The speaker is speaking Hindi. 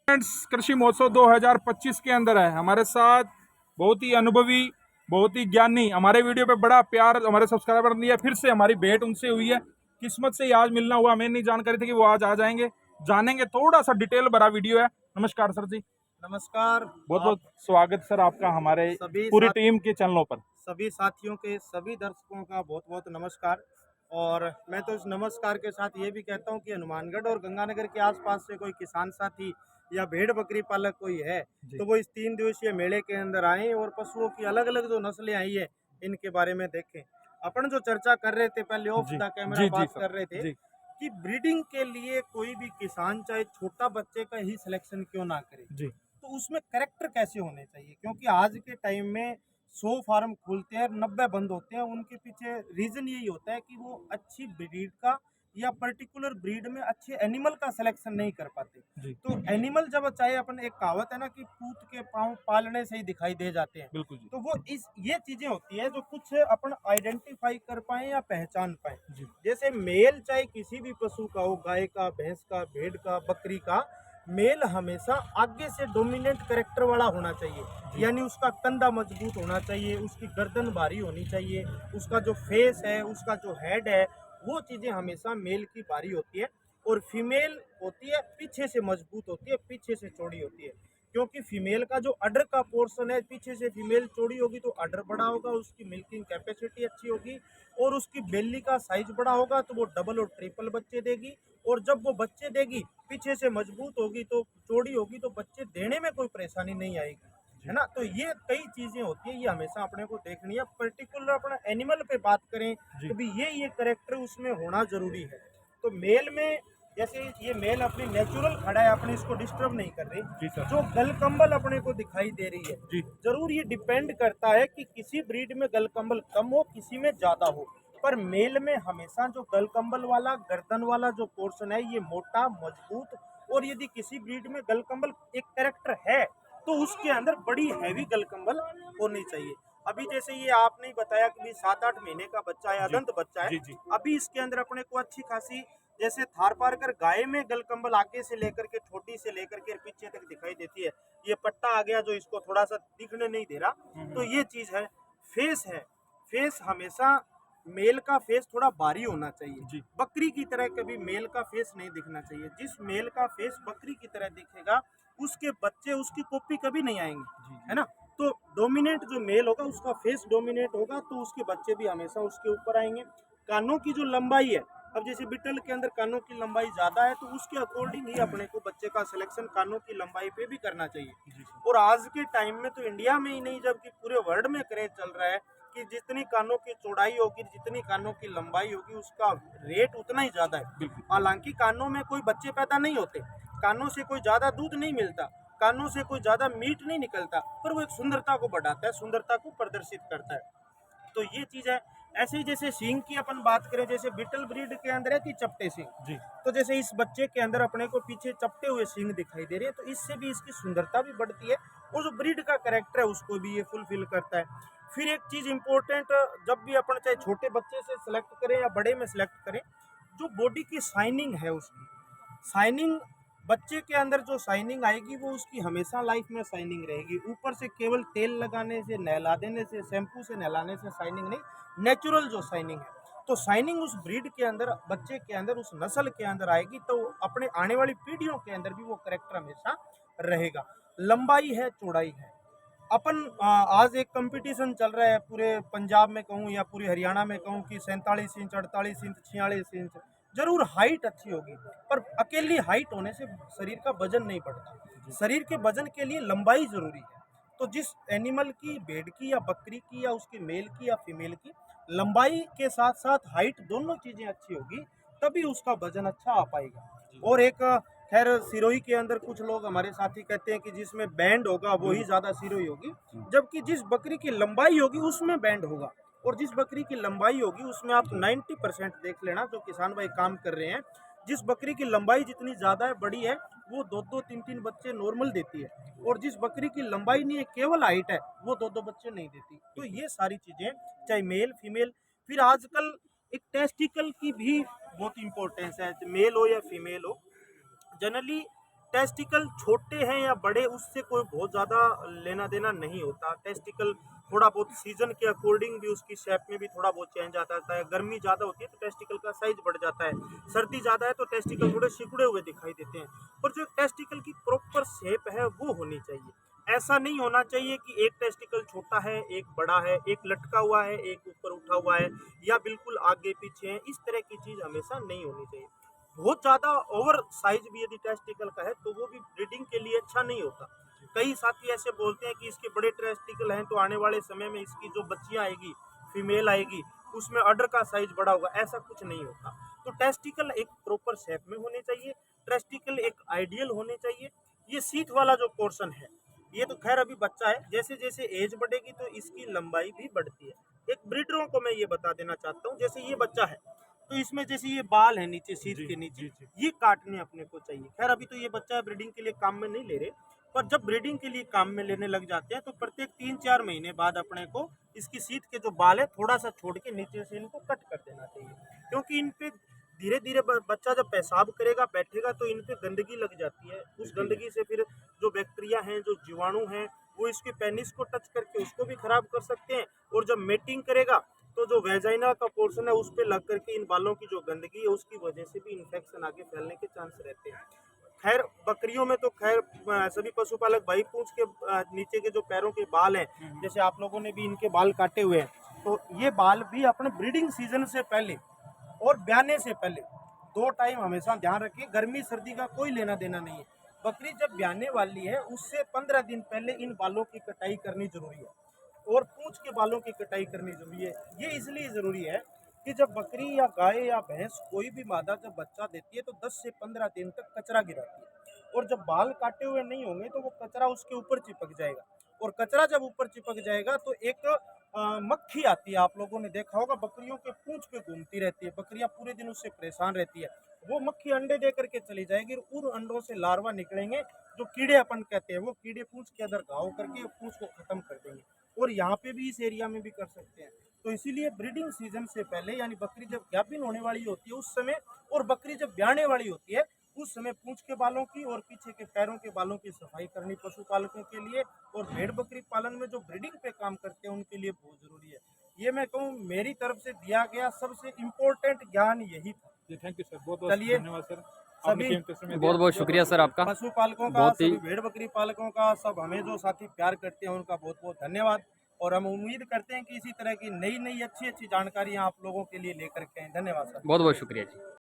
फ्रेंड्स, कृषि महोत्सव 2025 के अंदर है हमारे साथ बहुत ही अनुभवी, बहुत ही ज्ञानी, हमारे वीडियो पे बड़ा प्यार हमारे सब्सक्राइबर ने दिया। फिर से हमारी भेंट उनसे हुई है, किस्मत से ही आज मिलना हुआ। हमें नहीं जानकारी थी कि वो आज आ जाएंगे। जानेंगे, थोड़ा सा डिटेल भरा वीडियो है। नमस्कार सर जी। नमस्कार। बहुत आप बहुत स्वागत सर आपका हमारे सभी पूरी साथ टीम के चैनलों पर। सभी साथियों के सभी दर्शकों का बहुत बहुत नमस्कार। और मैं तो इस नमस्कार के साथ ये भी कहता हूँ कि हनुमानगढ़ और गंगानगर के आसपास से कोई किसान साथी या भेड़ बकरी पालक कोई है जी तो वो इस 3 दिवसीय मेले के अंदर आए और पशुओं की अलग अलग जो नस्लें आई है इनके बारे में देखें। अपन जो चर्चा कर रहे थे पहले ऑफ जी द कैमरा जी जी बात सर। कर रहे थे जी कि ब्रीडिंग के लिए कोई भी किसान चाहे छोटा बच्चे का ही सिलेक्शन क्यों ना करे, जी तो उसमें करेक्टर कैसे होने चाहिए। क्योंकि आज के टाइम में 100 फार्म खुलते हैं, 90 बंद होते हैं। उनके पीछे रीजन यही होता है कि वो अच्छी ब्रीड का या पर्टिकुलर ब्रीड में अच्छे एनिमल का सिलेक्शन नहीं कर पाते। जी तो एनिमल जब चाहे, अपन एक कहावत है ना कि पूत के पाँव पालने से ही दिखाई दे जाते हैं। बिल्कुल जी तो वो इस ये चीजें होती है जो कुछ अपन आइडेंटिफाई कर पाए या पहचान पाए। जी जैसे मेल चाहे किसी भी पशु का हो, गाय का, भैंस का, भेड़ का, बकरी का, मेल हमेशा आगे से डोमिनेंट करेक्टर वाला होना चाहिए। जी यानी उसका कंधा मजबूत होना चाहिए, उसकी गर्दन भारी होनी चाहिए, उसका जो फेस है, उसका जो हेड है, वो चीजें हमेशा मेल की भारी होती है। और फीमेल होती है पीछे से मजबूत होती है, पीछे से चौड़ी होती है। क्योंकि फीमेल का जो अडर का पोर्शन है, पीछे से फीमेल चौड़ी होगी तो अडर बड़ा होगा, उसकी मिल्किंग कैपेसिटी अच्छी होगी। और उसकी बेली का साइज बड़ा होगा तो वो डबल और ट्रिपल बच्चे देगी। और जब वो बच्चे देगी, पीछे से मजबूत होगी तो चौड़ी होगी तो बच्चे देने में कोई परेशानी नहीं आएगी, है ना। तो ये कई चीजें होती है, ये हमेशा अपने को देखनी है। पर्टिकुलर अपना एनिमल पे बात करें जी तो भी ये करेक्टर उसमें होना जरूरी है। तो मेल में जैसे ये मेल अपनी नेचुरल खड़ा है, अपने इसको डिस्टर्ब नहीं कर रही। जी सर। जो गल कंबल अपने को दिखाई दे रही है, जी जरूर ये डिपेंड करता है कि किसी ब्रीड में गल कंबल कम हो, किसी में ज्यादा हो। पर मेल में हमेशा जो गल कंबल वाला गर्दन वाला जो पोर्शन है ये मोटा मजबूत। और यदि किसी ब्रीड में गल कंबल एक कैरेक्टर है तो उसके अंदर बड़ी हैवी गल कंबल होनी चाहिए। अभी जैसे ये आपने ही बताया कि 7-8 महीने का बच्चा है, जी अदंत बच्चा है। जी जी अभी इसके अंदर अपने को अच्छी खासी, जैसे थार पारकर गाय में गल कंबल आगे से लेकर के ठोडी से लेकर के पीछे तक दिखाई देती है। ये पट्टा आ गया जो इसको थोड़ा सा दिखने नहीं दे रहा, तो ये चीज है। फेस है, फेस हमेशा मेल का फेस थोड़ा भारी होना चाहिए। जी बकरी की तरह कभी मेल का फेस नहीं दिखना चाहिए। जिस मेल का फेस बकरी की तरह दिखेगा उसके बच्चे उसकी कॉपी कभी नहीं आएंगे, है ना। तो डोमिनेंट जो मेल होगा उसका फेस डोमिनेट होगा तो उसके बच्चे भी हमेशा उसके ऊपर आएंगे। कानों की जो लंबाई है, अब जैसे बिटल के अंदर कानों की लंबाई ज्यादा है तो उसके अकॉर्डिंग ही अपने को बच्चे का सिलेक्शन कानों की लंबाई पे भी करना चाहिए। जी और आज के टाइम में तो इंडिया में ही नहीं जबकि पूरे वर्ल्ड में क्रेज चल रहा है कि जितनी कानों की चौड़ाई होगी, जितनी कानों की लंबाई होगी, उसका रेट उतना ही ज्यादा है। बिल्कुल। हालांकि कानों में कोई बच्चे पैदा नहीं होते, कानों से कोई ज्यादा दूध नहीं मिलता, कानों से कोई ज्यादा मीट नहीं निकलता, पर वो एक सुंदरता को बढ़ाता है, सुंदरता को प्रदर्शित करता है। तो ये चीज है। ऐसे ही जैसे सींग की अपन बात करें, जैसे बिटल ब्रीड के अंदर है कि चपटे सींग, जी तो जैसे इस बच्चे के अंदर अपने को पीछे चपटे हुए सींग दिखाई दे रहे हैं, तो इससे भी इसकी सुंदरता भी बढ़ती है और जो ब्रीड का कैरेक्टर है उसको भी ये फुलफिल करता है। फिर एक चीज इंपॉर्टेंट, जब भी अपन चाहे छोटे बच्चे से सिलेक्ट करें या बड़े में सिलेक्ट करें, जो बॉडी की शाइनिंग है, उसकी शाइनिंग, बच्चे के अंदर जो शाइनिंग आएगी वो उसकी हमेशा लाइफ में शाइनिंग रहेगी। ऊपर से केवल तेल लगाने से, नहला देने से, शैम्पू से नहलाने से शाइनिंग नहीं, नेचुरल जो शाइनिंग है। तो शाइनिंग उस ब्रीड के अंदर, बच्चे के अंदर, उस नस्ल के अंदर आएगी तो अपने आने वाली पीढ़ियों के अंदर भी वो करेक्टर हमेशा रहेगा। लंबाई है, चौड़ाई है। अपन आज एक कंपटीशन चल रहा है पूरे पंजाब में कहूँ या पूरे हरियाणा में कहूँ कि 47 इंच, 48 इंच, 46 इंच। जरूर हाइट अच्छी होगी, पर अकेली हाइट होने से शरीर का वजन नहीं बढ़ता। शरीर के वजन के लिए लंबाई जरूरी है। तो जिस एनिमल की, भेड़ की या बकरी की या उसके मेल की या फीमेल की, लंबाई के साथ साथ हाइट दोनों चीजें अच्छी होगी, तभी उसका वजन अच्छा आ पाएगा। और एक खैर सिरोही के अंदर कुछ लोग हमारे साथी कहते हैं कि जिसमें बैंड होगा वो ही ज्यादा सिरोही होगी, जबकि जिस बकरी की लंबाई होगी उसमें बैंड होगा। और जिस बकरी की लंबाई होगी उसमें आप 90% देख लेना, जो किसान भाई काम कर रहे हैं, जिस बकरी की लंबाई जितनी ज्यादा है, बड़ी है, वो 2-2, 3-3 बच्चे नॉर्मल देती है। और जिस बकरी की लंबाई नहीं है, केवल हाइट है, वो 2-2 बच्चे नहीं देती। तो ये सारी चीजें, चाहे मेल फीमेल। फिर आजकल एक टेस्टिकल की भी बहुत इंपॉर्टेंस है, मेल हो या फीमेल हो। जनरली टेस्टिकल छोटे हैं या बड़े उससे कोई बहुत ज़्यादा लेना देना नहीं होता। टेस्टिकल थोड़ा बहुत सीजन के अकॉर्डिंग भी उसकी शेप में भी थोड़ा बहुत चेंज आता है। गर्मी ज़्यादा होती है तो टेस्टिकल का साइज बढ़ जाता है, सर्दी ज़्यादा है तो टेस्टिकल थोड़े सिकुड़े हुए दिखाई देते हैं। पर जो टेस्टिकल की प्रॉपर शेप है वो होनी चाहिए। ऐसा नहीं होना चाहिए कि एक टेस्टिकल छोटा है, एक बड़ा है, एक लटका हुआ है, एक ऊपर उठा हुआ है या बिल्कुल आगे पीछे है। इस तरह की चीज़ हमेशा नहीं होनी चाहिए। बहुत ज़्यादा ओवर साइज भी यदि टेस्टिकल का है तो वो भी ब्रीडिंग के लिए अच्छा नहीं होता। कई साथी ऐसे बोलते हैं कि इसके बड़े टेस्टिकल हैं तो आने वाले समय में इसकी जो बच्चियां आएगी, फीमेल आएगी, उसमें अडर का साइज बड़ा होगा। ऐसा कुछ नहीं होता। तो टेस्टिकल एक प्रॉपर शेप में होने चाहिए, टेस्टिकल एक आइडियल होने चाहिए। ये सीट वाला जो पोर्शन है, ये तो खैर अभी बच्चा है, जैसे जैसे एज बढ़ेगी तो इसकी लंबाई भी बढ़ती है। एक ब्रीडरों को मैं ये बता देना चाहता हूँ, जैसे ये बच्चा है तो इसमें जैसे ये बाल है नीचे सीट के नीचे, ये काटने अपने को चाहिए। खैर अभी तो ये बच्चा ब्रीडिंग के लिए काम में नहीं ले रहे, पर जब ब्रीडिंग के लिए काम में लेने लग जाते हैं तो प्रत्येक 3-4 महीने बाद अपने को इसकी सीट के जो बाल है थोड़ा सा छोड़ के नीचे से इनको कट कर देना चाहिए। क्योंकि इन पे धीरे धीरे बच्चा जब पेशाब करेगा, बैठेगा तो इन पे गंदगी लग जाती है। उस गंदगी से फिर जो बैक्टीरिया हैं, जो जीवाणु हैं, वो इसके पेनिस को टच करके उसको भी खराब कर सकते हैं। और जब मेटिंग करेगा तो जो वेजाइना का पोर्शन है उस पे लग करके इन बालों की जो गंदगी है उसकी वजह से भी इन्फेक्शन आगे फैलने के चांस रहते हैं। खैर बकरियों में तो खैर सभी पशुपालक भाई पूंछ के नीचे के जो पैरों के बाल हैं, जैसे आप लोगों ने भी इनके बाल काटे हुए हैं, तो ये बाल भी अपने ब्रीडिंग सीजन से पहले और ब्याने से पहले 2 टाइम हमेशा ध्यान रखिए। गर्मी सर्दी का कोई लेना देना नहीं है। बकरी जब ब्याने वाली है उससे 15 दिन पहले इन बालों की कटाई करनी जरूरी है और पूंछ के बालों की कटाई करनी जरूरी है। ये इसलिए जरूरी है कि जब बकरी या गाय या भैंस कोई भी मादा जब बच्चा देती है तो 10 से 15 दिन तक कचरा गिराती है और जब बाल काटे हुए नहीं होंगे तो वो कचरा उसके ऊपर चिपक जाएगा और कचरा जब ऊपर चिपक जाएगा तो एक मक्खी आती है। आप लोगों ने देखा होगा बकरियों के पूंछ पे घूमती रहती है, बकरियां पूरे दिन उससे परेशान रहती है। वो मक्खी अंडे दे करके चली जाएगी और उन अंडों से लार्वा निकलेंगे जो कीड़े अपन कहते हैं। वो कीड़े पूंछ के अंदर घाव करके पूंछ को खत्म कर देंगे और यहाँ पे भी इस एरिया में भी कर सकते हैं। तो इसीलिए ब्रीडिंग सीजन से पहले यानी बकरी जब गाभिन होने वाली होती है उस समय और बकरी जब ब्याने वाली होती है उस समय पूंछ के बालों की और पीछे के पैरों के बालों की सफाई करनी पशुपालकों के लिए और भेड़ बकरी पालन में जो ब्रीडिंग पे काम करते हैं उनके लिए बहुत जरूरी है। ये मैं कहूँ मेरी तरफ से दिया गया सबसे इम्पोर्टेंट ज्ञान यही था। जी थैंक यू सर, बहुत बहुत चलिए, धन्यवाद सर। सभी बहुत बहुत शुक्रिया सर आपका। पशुपालकों का, बहुत ही सभी भेड़ बकरी पालकों का, सब हमें जो साथी प्यार करते हैं उनका बहुत बहुत धन्यवाद। और हम उम्मीद करते हैं कि इसी तरह की नई नई अच्छी अच्छी जानकारियां आप लोगों के लिए लेकर के आएं। धन्यवाद सर। बहुत बहुत शुक्रिया जी।